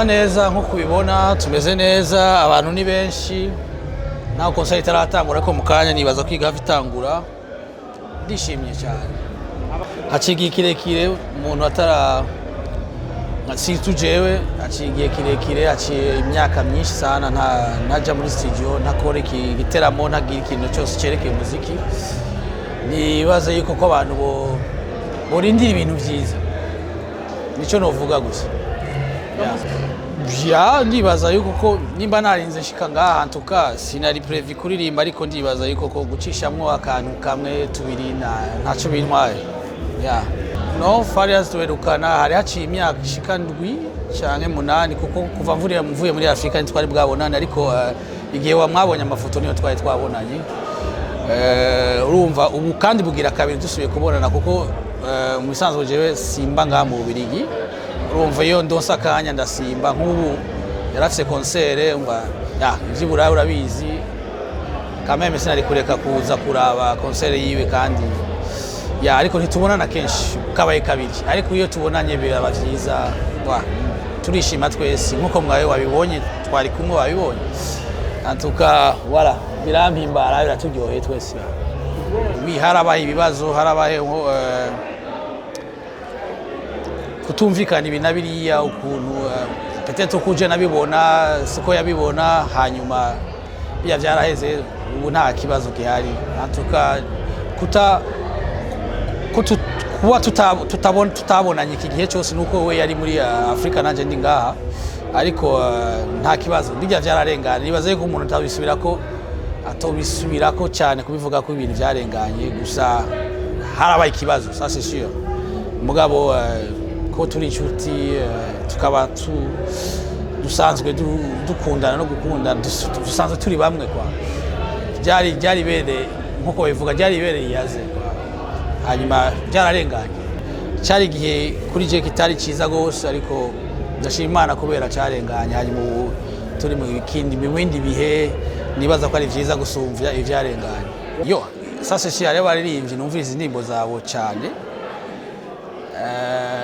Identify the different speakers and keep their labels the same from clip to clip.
Speaker 1: neza nko kubibona tumeze neza abantu ni benshi naho concert itaratangura ko mukanya nibaza kwiga bitangura ndishimye cyane hacigiye kirekire umuntu atara si tujewe hacigiye kirekire haciye imyaka myinshi sana ntaja muri studio ntakore igiteramo ntagira ikintu cyose cerekeye muziki nibaza yuko ko abantu borindira ibintu byiza nico novuga gusa ya ndibaza yuko ko nimba narinze shika ngaha ntuka sinari prevu kuririmba ariko ndibaza yuko ko gucishamwo akantu kamwe tubiri ntaco bintwaye ya no Farious tuherukana hari haciye imyaka ishika ndwi canke 8 kuko kuva mvuye muri Afrika ntitwari bwabonana ariko igihe wamwabonye amafoto niyo twari twabonanye urumva ubu kandi bugira kabiri dusubiye kubonana kuko mu bisanzwe jewe simba ngaha mu Bubiligi urumva iyo ndonsa akanya ndasimba nk'ubu yarafise concert umva ya ivyibura urabizi kameme sinari kureka kuza kuraba concert yiwe kandi ya ariko ntitubonana kenshi kabaye kabiri ariko iyo tubonanye biraba vyiza turishima twese nkuko mwawe wabibonye twari kumwe wabibonye antuka wala birampimbara biraturyoheye twese harabaye ibibazo harabaye kutumvikana ibintu biriya ukuntu peut-être kuje nabibona siko yabibona hanyuma biya byaraheze ubu nta kibazo gihari antuka kuba tutabonanye iki gihe cyose nuko we yari muri Afrika nanje ndi ngaha ariko nta kibazo bijya byararengana nibaze yuko umuntu atobisubirako cyane kubivuga ko ibintu byarenganye gusa harabaye ikibazo ça c'est sûr mugabo ko turi inshuti tukaba dusanzwe dukundana no gukundana dusanzwe turi bamwe kwa byari bere nkuko bivuga byari bere yaze hanyuma byararenganye cyari igihe kuri je kitari ciza gose ariko ndashima Imana kubera cyarenganye hanyuma turi mu bindi bihe nibaza ko ari vyiza gusumvya ivyarenganye yo sasa cyari baririmbye numviriza indimbo zabo cyane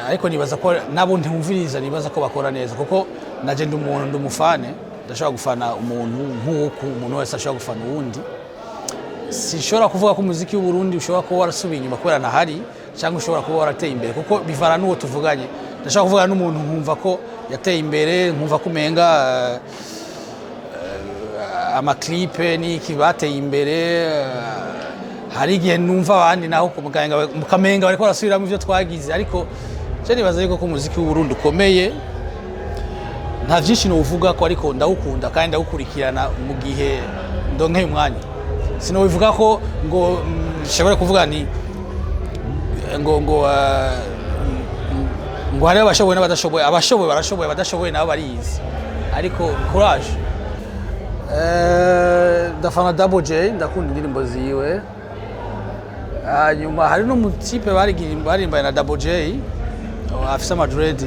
Speaker 1: ariko nibaza ko nabo ntumviriza nibaza ko bakora neza kuko naje ndumufane ndashobora gufana umuntu nk'uko umuntu wese ashobora gufana uwundi sishobora kuvuga ko umuziki w'u Burundi ushobora kuba warasubiye inyuma kubera nahari cyangwa ushobora kuba warateye imbere kuko bivana n'uwo tuvuganye ndashobora kuvuga n'umuntu nkumva ko yateye imbere nkumva ko umenga amaklipe n'iki bateye imbere hari igihe numva abandi naho mukamenga bariko barasubiramo ivyo twagize ariko je nibaza yuko umuziki w'u Burundi ukomeye nta vyinshi novuga ko ariko ndawukunda kandi ndawukurikirana mu gihe ndonkeye umwanya sinobivuga ko ngo nshobora kuvuga ni ngo hari abashoboye n'abadashoboye abashoboye barashoboye abadashoboye nabo barizi ariko courage ndafana Double J ndakunda indirimbo ziwe hanyuma hari n'umutipe barimbaye na Double J afisa Madrid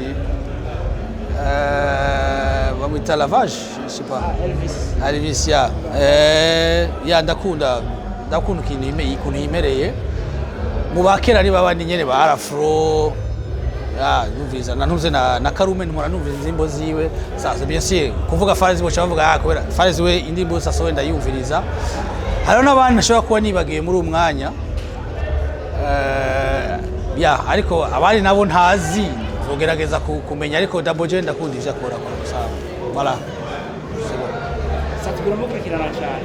Speaker 1: bamwita Lavage je sais pas Elvis ya ndakunda ikintu yimereye mu bakera ari babandi nyene ba Afro numviza nantuze na Karume ntumura numviza indimbo ziwe sasa bien sûr kuvuga Farious bo bavuga kubera Farious we indimbo sasa wenda yumviriza hari n'abandi nashobora kuba nibagiye muri umwanya ya ariko abari nabo ntazi ugerageza kumenya ariko Double J ndakunda ivyo akora kwa sawa voilà
Speaker 2: satugura mo kurikirana cyane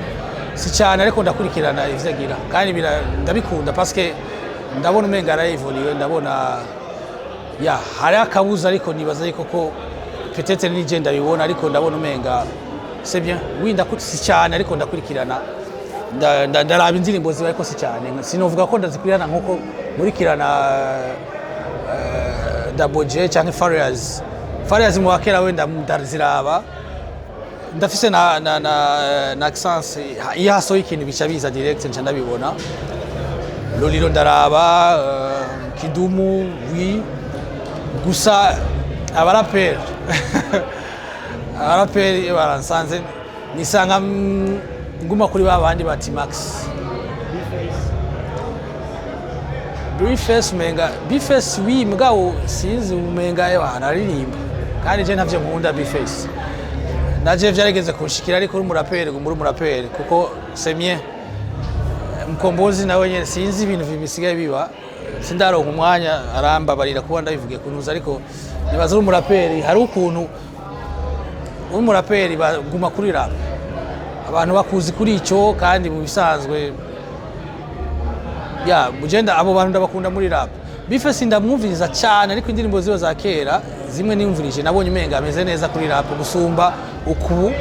Speaker 1: si cyane ariko ndakurikirana ivyo agira kandi ndabikunda parce que ndabona umenga arayivoliwe ndabona ya hari akabuza ariko nibaza yuko ko peut-être nije ndabibona ariko ndabona umenga c'est bien oui si cyane ariko ndakurikirana ndaraba indirimbo ziba ariko si cyane sinovuga ko ndazikurikirana nkuko murikirana Double J cyangwa Farious mu wakera wenda ndaziraba ndafise na accent iyo hasohoye ikintu bica biza direct nca ndabibona Lolilo ndaraba Kidumu oui gusa abaraperi baransanze nisanga nguma kuri babandi bati Max Bface umenga Bface wi mugabo sinzi umenga yo anaririmba kandi je ntavyo nkunda Bface naje vyarigeze kunshikira ariko uri umuraperi kuko c'est mieux Mkombozi nawe nyene sinzi ibintu bisigaye biba sindaronka umwanya arambabarira kuba ndabivugiye kunuza ariko nibaza uri umuraperi hari ukuntu umuraperi baguma kuri rap abantu bakuzi kuri ico kandi mu bisanzwe ya mugenda abo bantu ndabakunda muri rap Bface ndamwumviriza cyane ariko indirimbo ziwe za kera zimwe nimvurije nabonye umenga ameze neza kuri rap gusumba uku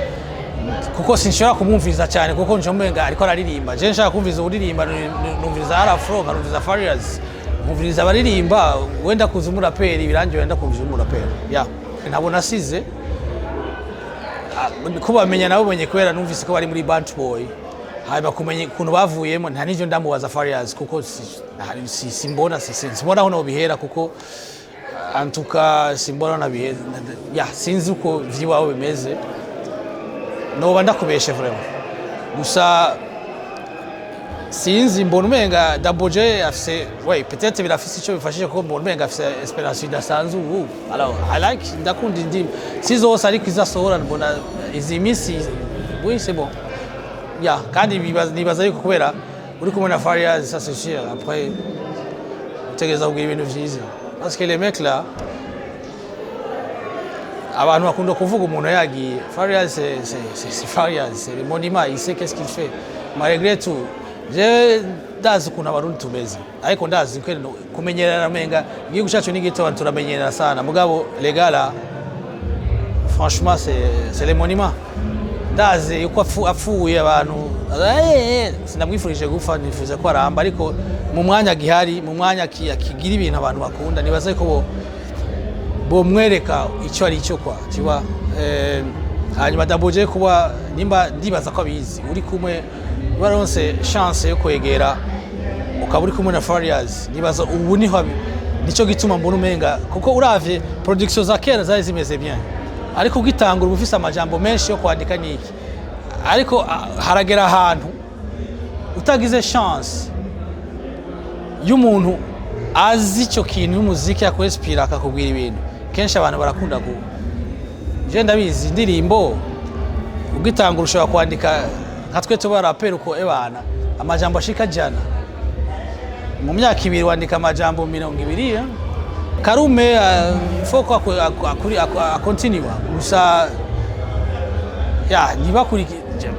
Speaker 1: kuko sinshobora kumwumviriza cyane kuko nje umenga ariko araririmba je nshaka kumviriza uririmba numviriza Afro numviriza Farious numviriza abaririmba wenda kuza umuraperi birangiye wenda kumviriza umuraperi ya ntabwo nasize kuba bamenya nabo bonye kwera numvise ko bari muri Bunch Boy haba kumenya kuntu bavuyemo nta nivyo ndamubaza Farious kuko simbona aho no bihera kuko antuka simbona na bihera ya sinzi uko vyiwawe bimeze noba ndakubeshe vraiment gusa sinzi mbona umenga Double J afise peut-être birafise ico bifashije ko mbona umenga afise experience idasanzwe ubu alors I like ndakunda indimi sizose ariko izasohora mbona izi misi oui c'est bon ya kandi nibaza yuko kubera uri kumwe na Farious ça c'est sûr après utegeza kugira ibintu vyiza parce que les mecs là abantu bakunda kuvuga umuntu yagiye Farious c'est Farious c'est le monument il sait qu'est-ce qu'il fait malgré tout je ndazi ukuntu abarundi tumeze ariko ndazi kumenyerana menga igihugu cyacu n'igito turamenyerana sana mugabo legala franchement c'est le monument ndazi yuko apfuye abantu sinamwifurije gupfa nifuza ko aramba ariko mu mwanya gihari mu mwanya kigira ibintu abantu bakunda nibaze ko bo mwereka icyo ari cyo kwa kiba hanyuma Double J kuba nimba ndibaza ko abizi uri kumwe baronse chance yo kwegera ukaba uri kumwe na Farious nibaza ubu nico gituma mbona umenga kuko uravye production za kera zari zimeze bien ariko ugitangura ubufise amajambo menshi yo kwandika niki ariko haragera ahantu utagize chance y'umuntu azi ico kintu y'umuziki yakwespira akakubwira ibintu kenshi abantu barakunda ku je ndabizi indirimbo ugitangura ushobora kwandika nka twe tubarapera uko ebana amajambo ashika jana mu myaka 2 wandika amajambo 200 Karume foko continue gusa ya nibakuri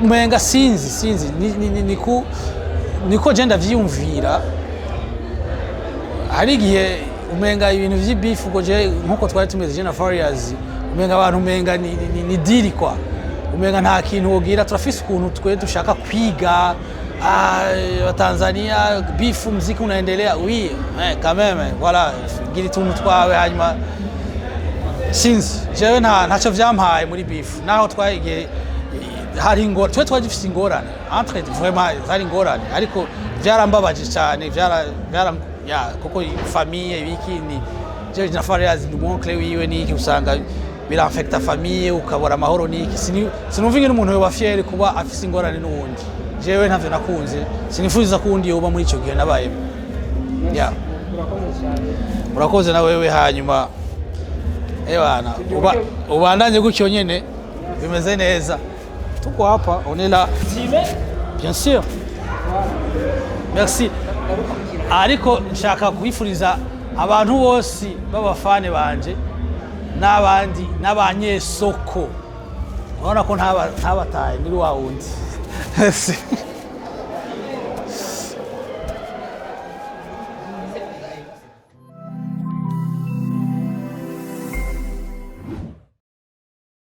Speaker 1: umenga sinzi niko genda vyumvira hari gihe umenga ibintu vy'ibifu ko je nkuko twari tumeze je na Farious umenga abantu umenga ni diri kwa umenga nta kintu wogira turafise ukuntu twe dushaka kwiga Tanzania bifu muziki unaendelea oui quand même voilà gira ituntu twawe hanyuma sinzi jewe ntaco vyampaye muri bifu naho twaigiye hari twe twagifise ingorane entre vraiment hari ingorane ariko vyarambabaje cyane ya kuko famille ibikini je na Farious ni mon clé wiwe niki usanga biramfecta famille ukabora amahoro niki sinumva ingene umuntu yoba fier kuba afise ingorane n'uwundi jewe ntavyo nakunze sinifuza kundi yoba muri ico gihe nabaye ya murakoze na wewe hanyuma bana ubandanye gutyo nyene bimeze neza tuko hapa on est là bien sûr merci ariko nshaka kwifuriza abantu bose b'abafane banje n'abandi n'abanyesoko urabona ko ntabataye ndi wa wundi